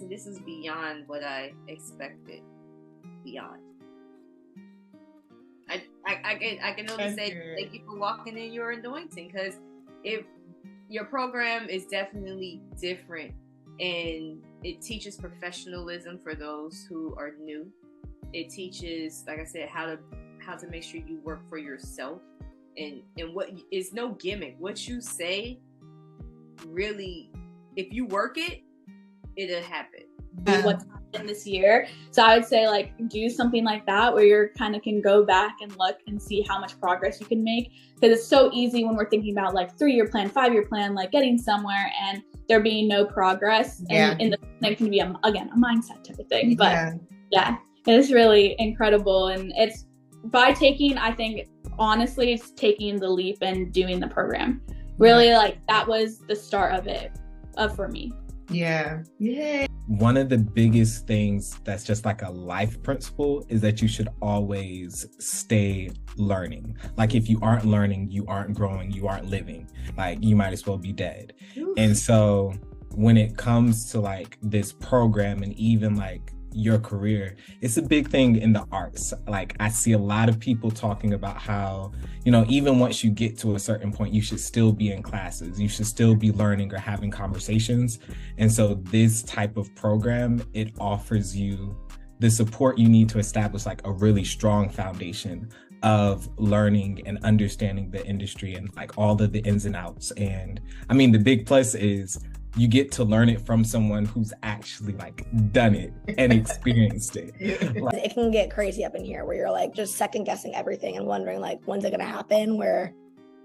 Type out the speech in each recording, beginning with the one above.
This is beyond what I expected. Beyond. I can only say thank you for walking in your anointing, because if your program is definitely different and it teaches professionalism for those who are new. It teaches, like I said, how to make sure you work for yourself, and what is no gimmick. What you say, really, if you work it, it'll happen. What's happened this year. So I would say like do something like that where you're kind of can go back and look and see how much progress you can make, because it's so easy when we're thinking about like 3-year plan, 5-year plan, like getting somewhere and there being no progress. And it can be a mindset type of thing. But yeah, it's really incredible. And it's by taking, I think honestly, it's taking the leap and doing the program. Really, like that was the start of it for me. Yeah. One of the biggest things that's just like a life principle is that you should always stay learning. Like if you aren't learning, you aren't growing, you aren't living. Like you might as well be dead. Oof. And so when it comes to like this program and even like your career, it's a big thing in the arts. Like I see a lot of people talking about how, you know, even once you get to a certain point, you should still be in classes, you should still be learning or having conversations. And so this type of program, it offers you the support you need to establish like a really strong foundation of learning and understanding the industry and like all of the ins and outs. And I mean, the big plus is you get to learn it from someone who's actually like done it and experienced it. Like, it can get crazy up in here where you're like just second guessing everything and wondering like, when's it going to happen? Where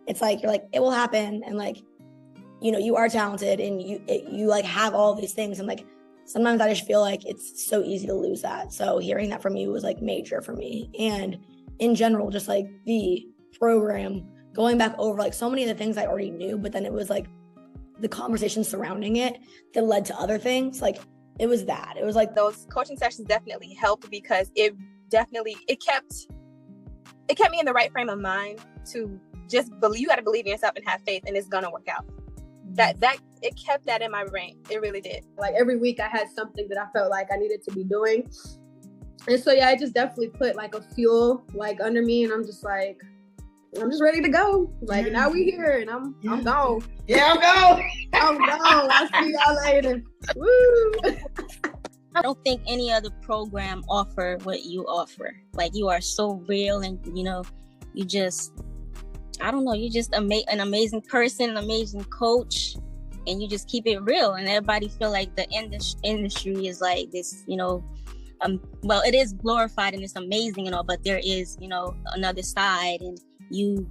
it's like, you're like, it will happen. And like, you know, you are talented and you like have all these things. And like, sometimes I just feel like it's so easy to lose that. So hearing that from you was like major for me. And in general, just like the program, going back over like so many of the things I already knew, but then it was like the conversation surrounding it that led to other things. Like it was like those coaching sessions definitely helped, because it kept me in the right frame of mind to just believe. You got to believe in yourself and have faith, and it's gonna work out. That it kept that in my brain. It really did. Like every week I had something that I felt like I needed to be doing, and so yeah, I just definitely put like a fuel like under me, and I'm just ready to go. Like now we here, and I'm gone. Yeah, I'm gone. I'll see y'all later. Woo! I don't think any other program offer what you offer. Like you are so real, and you know, you just, I don't know, you're just an amazing person, an amazing coach, and you just keep it real. And everybody feel like the industry is like this, you know, well, it is glorified and it's amazing and all, but there is, you know, another side, and you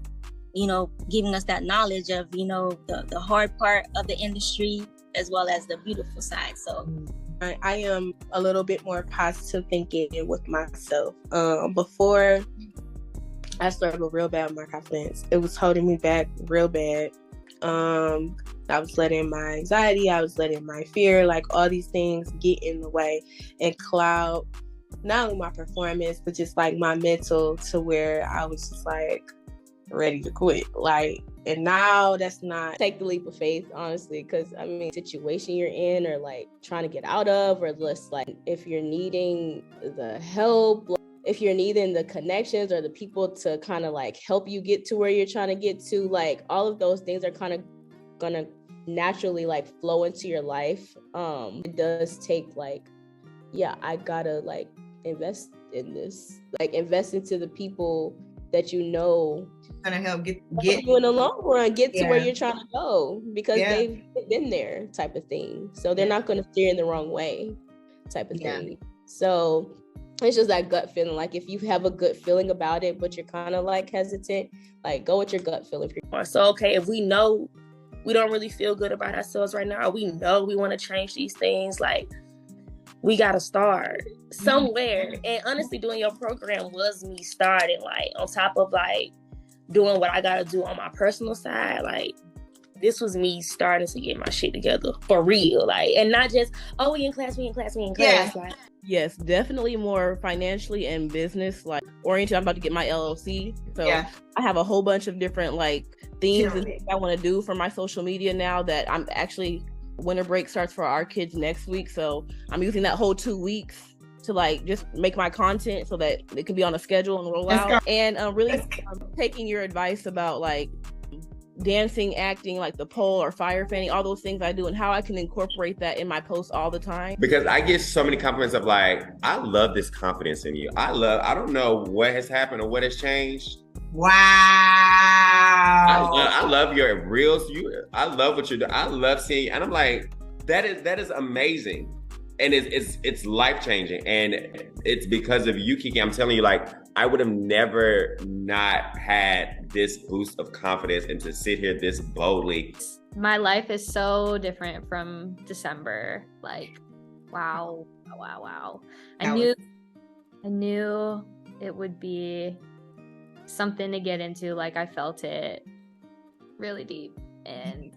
know, giving us that knowledge of, you know, the hard part of the industry as well as the beautiful side. So I am a little bit more positive thinking with myself. Before I struggled real bad with my confidence. It was holding me back real bad. I was letting my anxiety, I was letting my fear, like all these things get in the way and cloud not only my performance, but just like my mental, to where I was just like ready to quit. Like, and now that's not take the leap of faith, honestly, because I mean, situation you're in or like trying to get out of, or just like if you're needing the help, if you're needing the connections or the people to kind of like help you get to where you're trying to get to, like all of those things are kind of gonna naturally like flow into your life. It does take like, yeah, I gotta like invest in this, like invest into the people that you know gonna help get you in the long run get to where you're trying to go, because they've been there type of thing. So they're not gonna steer in the wrong way type of thing. So it's just that gut feeling. Like if you have a good feeling about it, but you're kind of like hesitant, like go with your gut feeling. So, okay, if we know we don't really feel good about ourselves right now, we know we want to change these things, like we got to start somewhere. And honestly, doing your program was me starting, like on top of like doing what I got to do on my personal side. Like this was me starting to get my shit together for real. Like, and not just, oh, we in class. Like, yes, definitely more financially and business like oriented. I'm about to get my LLC. So I have a whole bunch of different like things and things I want to do for my social media now that I'm actually winter break starts for our kids next week, so I'm using that whole 2 weeks to like just make my content so that it can be on a schedule and roll out. And really taking your advice about like dancing, acting, like the pole or fire fanning, all those things I do, and how I can incorporate that in my posts all the time. Because I get so many compliments of like, I love this confidence in you. I don't know what has happened or what has changed. Wow. I love your reels. I love what you're doing. I love seeing you. And I'm like, that is amazing. And it's life-changing. And it's because of you, Kiki. I'm telling you, like, I would have never not had this boost of confidence and to sit here this boldly. My life is so different from December. Like, wow. I knew it would be something to get into. Like, I felt it really deep. And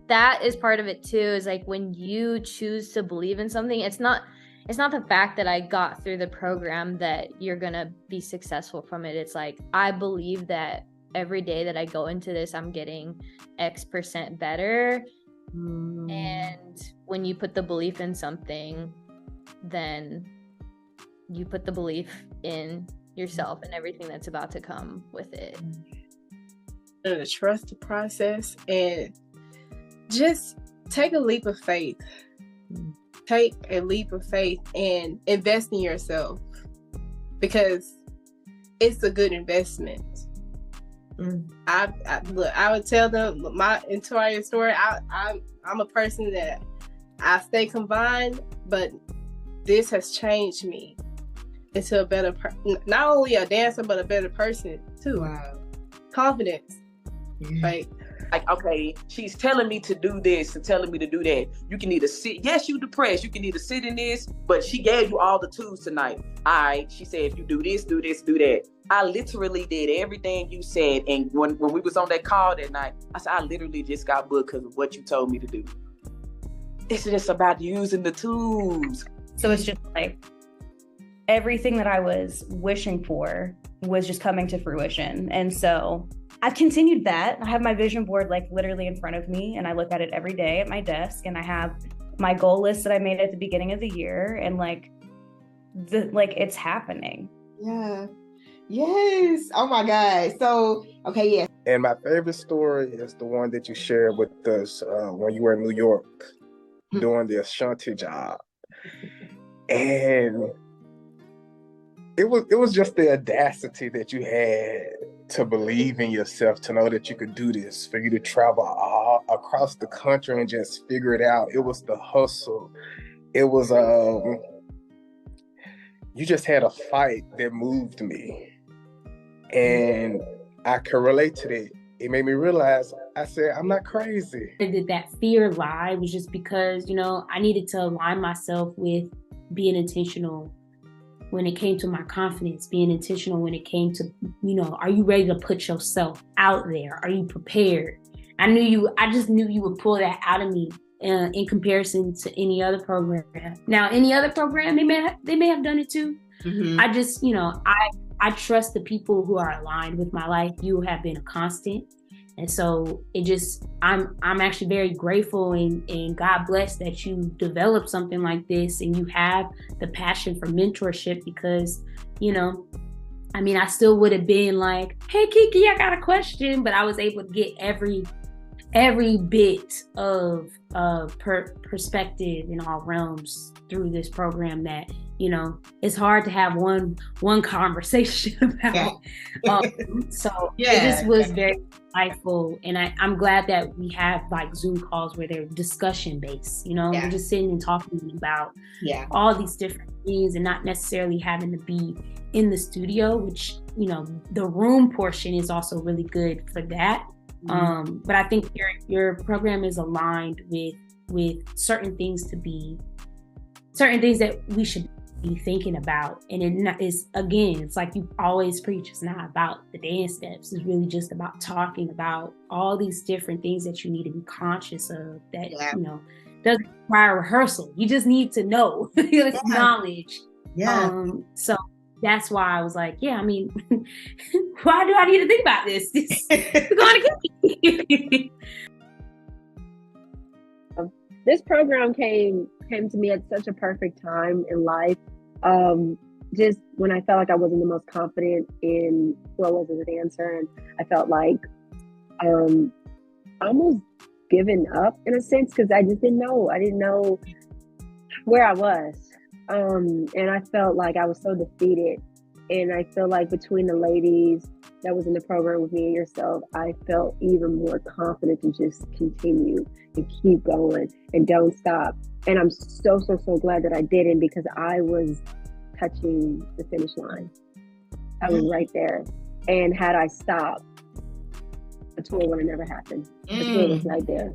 that is part of it too, is like when you choose to believe in something, it's not the fact that I got through the program that you're gonna be successful from it. It's like, I believe that every day that I go into this, I'm getting X% better. And when you put the belief in something, then you put the belief in yourself and everything that's about to come with it. And to trust the process and just take a leap of faith. Take a leap of faith and invest in yourself, because it's a good investment. I would tell them my entire story. I'm a person that I stay confined, but this has changed me into a better not only a dancer, but a better person too. Wow. Confidence. Yeah. Like, okay, she's telling me to do this and telling me to do that. You can either sit, yes, you depressed. You can either sit in this, but she gave you all the tools tonight. All right, she said, if you do this, do this, do that. I literally did everything you said. And when we was on that call that night, I said, I literally just got booked because of what you told me to do. It's just about using the tools. So it's just like everything that I was wishing for was just coming to fruition. And so I've continued that. I have my vision board like literally in front of me, and I look at it every day at my desk, and I have my goal list that I made at the beginning of the year, and like it's happening. Yeah. Yes. Oh my God. So, okay, yeah. And my favorite story is the one that you shared with us when you were in New York doing the Ashanti job. And it was just the audacity that you had to believe in yourself, to know that you could do this, for you to travel all across the country and just figure it out. It was the hustle. It was, you just had a fight that moved me. And I could relate to that. It made me realize, I said, I'm not crazy. That fear lie was just because, I needed to align myself with being intentional when it came to my confidence, being intentional when it came to, are you ready to put yourself out there? Are you prepared? I just knew you would pull that out of me in comparison to any other program. Now, any other program, they may have done it too. Mm-hmm. I just, I trust the people who are aligned with my life. You have been a constant. And so I'm actually very grateful and God bless that you developed something like this and you have the passion for mentorship, because, I still would have been like, hey, Kiki, I got a question, but I was able to get every bit of perspective in all realms through this program that, it's hard to have one conversation about. So it just was very insightful. And I'm glad that we have like Zoom calls where they're discussion based, we're just sitting and talking about all these different things and not necessarily having to be in the studio, which, the room portion is also really good for that. Mm-hmm. But I think your program is aligned with certain things that we should be thinking about. And it's like you always preach, it's not about the dance steps. It's really just about talking about all these different things that you need to be conscious of that, doesn't require rehearsal. You just need to know. It's knowledge. Yeah. So that's why I was like, why do I need to think about this? We're going to get this program came to me at such a perfect time in life. Just when I felt like I wasn't the most confident in who I was as a dancer, and I felt like almost giving up in a sense, because I just didn't know. I didn't know where I was. And I felt like I was so defeated. And I feel like between the ladies that was in the program with me and yourself, I felt even more confident to just continue and keep going and don't stop. And I'm so glad that I didn't, because I was touching the finish line. I was right there. And had I stopped, the tour would have never happened. The tour was right there.